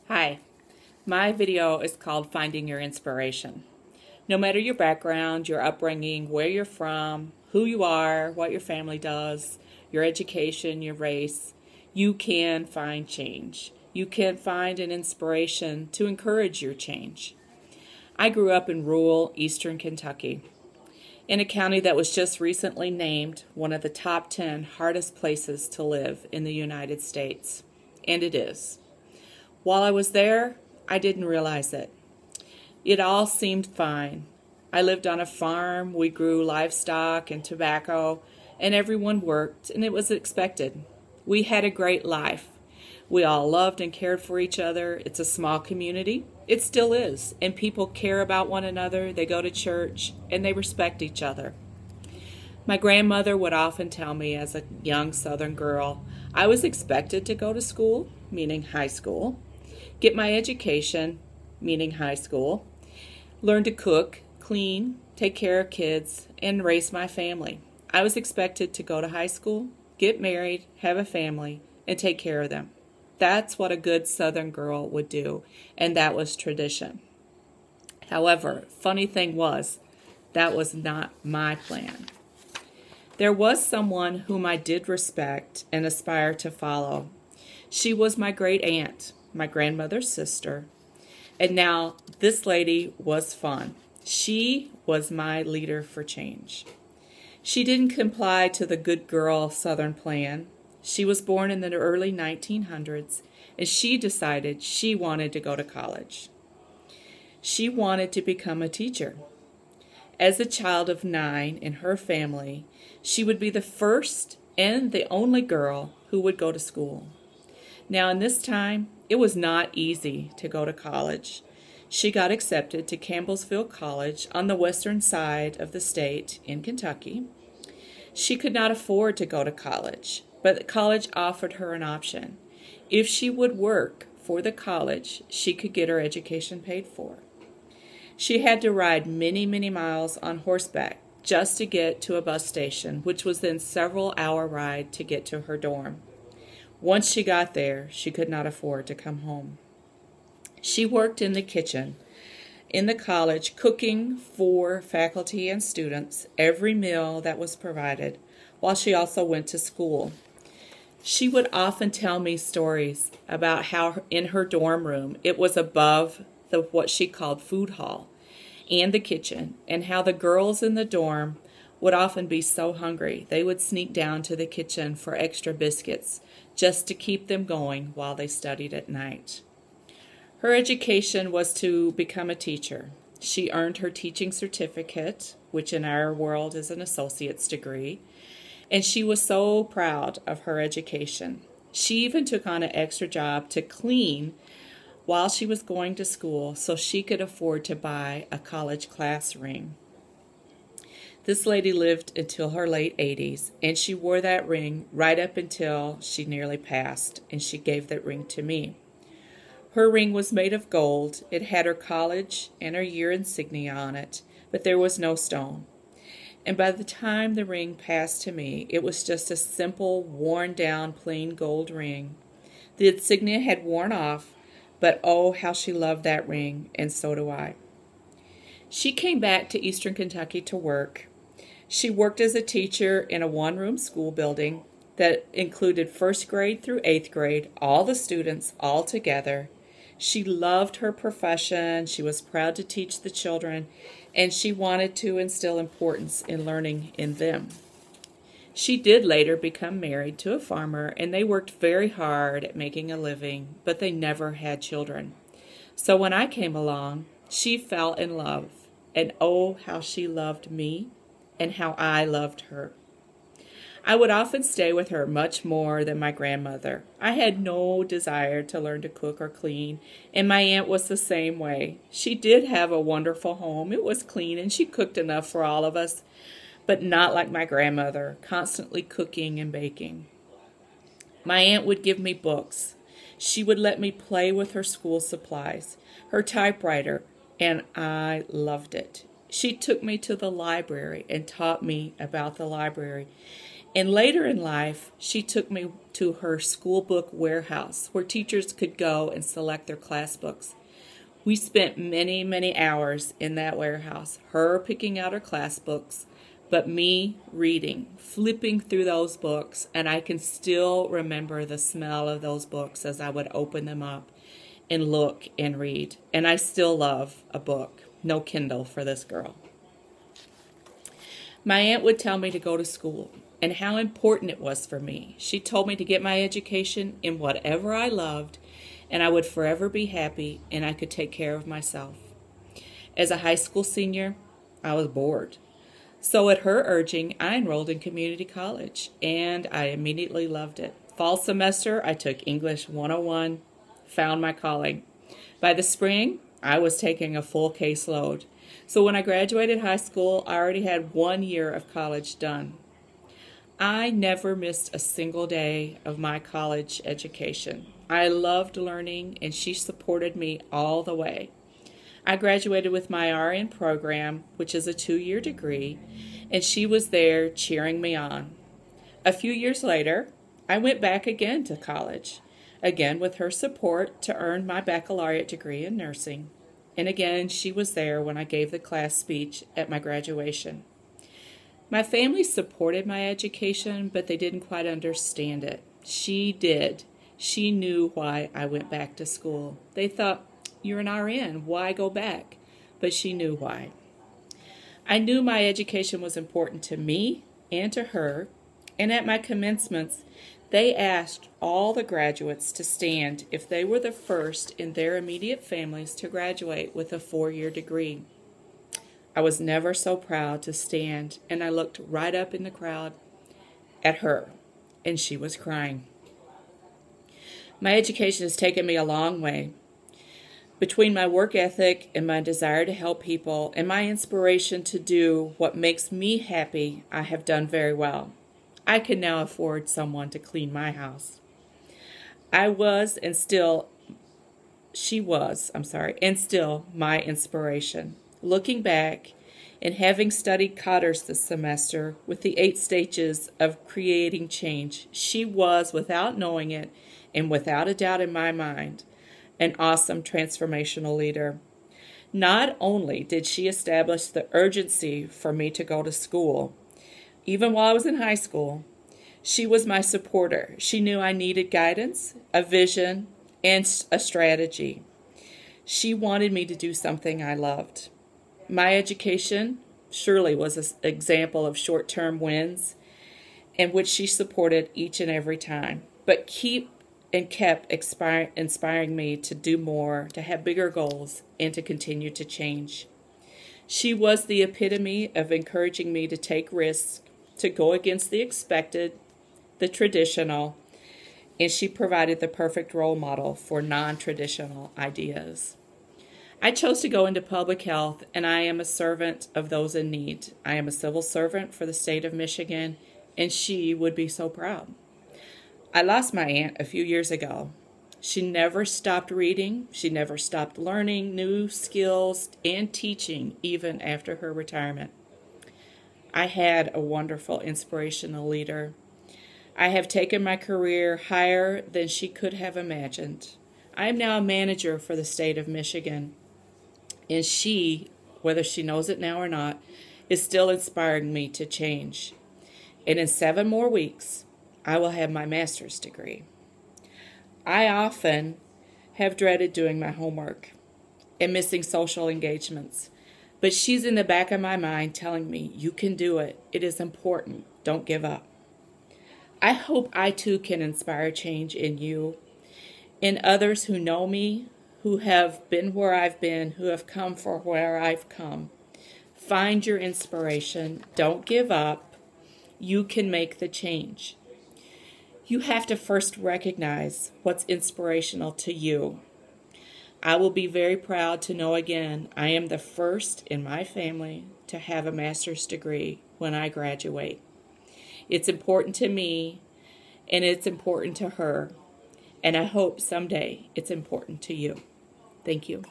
Hi, my video is called Finding Your Inspiration. No matter your background, your upbringing, where you're from, who you are, what your family does, your education, your race, you can find change. You can find an inspiration to encourage your change. I grew up in rural eastern Kentucky, in a county that was just recently named one of the top 10 hardest places to live in the United States. And it is. While I was there, I didn't realize it. It all seemed fine. I lived on a farm, we grew livestock and tobacco, and everyone worked, and it was expected. We had a great life. We all loved and cared for each other. It's a small community. It still is, and people care about one another, they go to church, and they respect each other. My grandmother would often tell me as a young Southern girl, I was expected to go to school, meaning high school, get my education, meaning high school, learn to cook, clean, take care of kids, and raise my family. I was expected to go to high school, get married, have a family, and take care of them. That's what a good Southern girl would do, and that was tradition. However, funny thing was, that was not my plan. There was someone whom I did respect and aspire to follow. She was my great aunt, my grandmother's sister. And now this lady was fun. She was my leader for change. She didn't comply to the good girl Southern plan. She was born in the early 1900s, and she decided she wanted to go to college. She wanted to become a teacher. As a child of 9 in her family, she would be the first and the only girl who would go to school. Now, in this time, it was not easy to go to college. She got accepted to Campbellsville College on the western side of the state in Kentucky. She could not afford to go to college, but the college offered her an option. If she would work for the college, she could get her education paid for. She had to ride many, many miles on horseback just to get to a bus station, which was then several-hour ride to get to her dorm. Once she got there, she could not afford to come home. She worked in the kitchen in the college, cooking for faculty and students every meal that was provided, while she also went to school. She would often tell me stories about how in her dorm room it was above what she called food hall and the kitchen, and how the girls in the dorm would often be so hungry they would sneak down to the kitchen for extra biscuits just to keep them going while they studied at night. Her education was to become a teacher. She earned her teaching certificate, which in our world is an associate's degree, and she was so proud of her education. She even took on an extra job to clean while she was going to school so she could afford to buy a college class ring. This lady lived until her late 80s, and she wore that ring right up until she nearly passed, and she gave that ring to me. Her ring was made of gold. It had her college and her year insignia on it, but there was no stone. And by the time the ring passed to me, it was just a simple, worn-down, plain gold ring. The insignia had worn off, but oh, how she loved that ring, and so do I. She came back to Eastern Kentucky to work. She worked as a teacher in a one-room school building that included first grade through 8th grade, all the students all together. She loved her profession. She was proud to teach the children, and she wanted to instill importance in learning in them. She did later become married to a farmer, and they worked very hard at making a living, but they never had children. So when I came along, she fell in love, and oh, how she loved me and how I loved her. I would often stay with her much more than my grandmother. I had no desire to learn to cook or clean, and my aunt was the same way. She did have a wonderful home. It was clean, and she cooked enough for all of us, but not like my grandmother, constantly cooking and baking. My aunt would give me books. She would let me play with her school supplies, her typewriter, and I loved it. She took me to the library and taught me about the library. And later in life, she took me to her school book warehouse where teachers could go and select their class books. We spent many, many hours in that warehouse, her picking out her class books, but me reading, flipping through those books, and I can still remember the smell of those books as I would open them up and look and read. And I still love a book. No Kindle for this girl. My aunt would tell me to go to school and how important it was for me. She told me to get my education in whatever I loved, and I would forever be happy and I could take care of myself. As a high school senior, I was bored. So at her urging, I enrolled in community college, and I immediately loved it. Fall semester, I took English 101, found my calling. By the spring, I was taking a full caseload. So when I graduated high school, I already had 1 year of college done. I never missed a single day of my college education. I loved learning, and she supported me all the way. I graduated with my RN program, which is a 2-year degree, and she was there cheering me on. A few years later, I went back again to college, again with her support to earn my baccalaureate degree in nursing. And again, she was there when I gave the class speech at my graduation. My family supported my education, but they didn't quite understand it. She did. She knew why I went back to school. They thought, "You're an RN, why go back?" But she knew why. I knew my education was important to me and to her, and at my commencements, they asked all the graduates to stand if they were the first in their immediate families to graduate with a 4-year degree. I was never so proud to stand, and I looked right up in the crowd at her, and she was crying. My education has taken me a long way. Between my work ethic and my desire to help people and my inspiration to do what makes me happy, I have done very well. I can now afford someone to clean my house. And still my inspiration. Looking back and having studied Cotter's this semester with the 8 stages of creating change, she was, without knowing it and without a doubt in my mind, an awesome transformational leader. Not only did she establish the urgency for me to go to school, even while I was in high school, she was my supporter. She knew I needed guidance, a vision, and a strategy. She wanted me to do something I loved. My education surely was an example of short-term wins, in which she supported each and every time, but kept inspiring me to do more, to have bigger goals, and to continue to change. She was the epitome of encouraging me to take risks, to go against the expected, the traditional, and she provided the perfect role model for non-traditional ideas. I chose to go into public health, and I am a servant of those in need. I am a civil servant for the state of Michigan, and she would be so proud. I lost my aunt a few years ago. She never stopped reading. She never stopped learning new skills and teaching, even after her retirement. I had a wonderful, inspirational leader. I have taken my career higher than she could have imagined. I am now a manager for the state of Michigan, and she, whether she knows it now or not, is still inspiring me to change. And in 7 more weeks, I will have my master's degree. I often have dreaded doing my homework and missing social engagements, but she's in the back of my mind telling me, "You can do it. It is important. Don't give up." I hope I too can inspire change in you, in others who know me, who have been where I've been, who have come for where I've come. Find your inspiration. Don't give up. You can make the change. You have to first recognize what's inspirational to you. I will be very proud to know again I am the first in my family to have a master's degree when I graduate. It's important to me, and it's important to her, and I hope someday it's important to you. Thank you.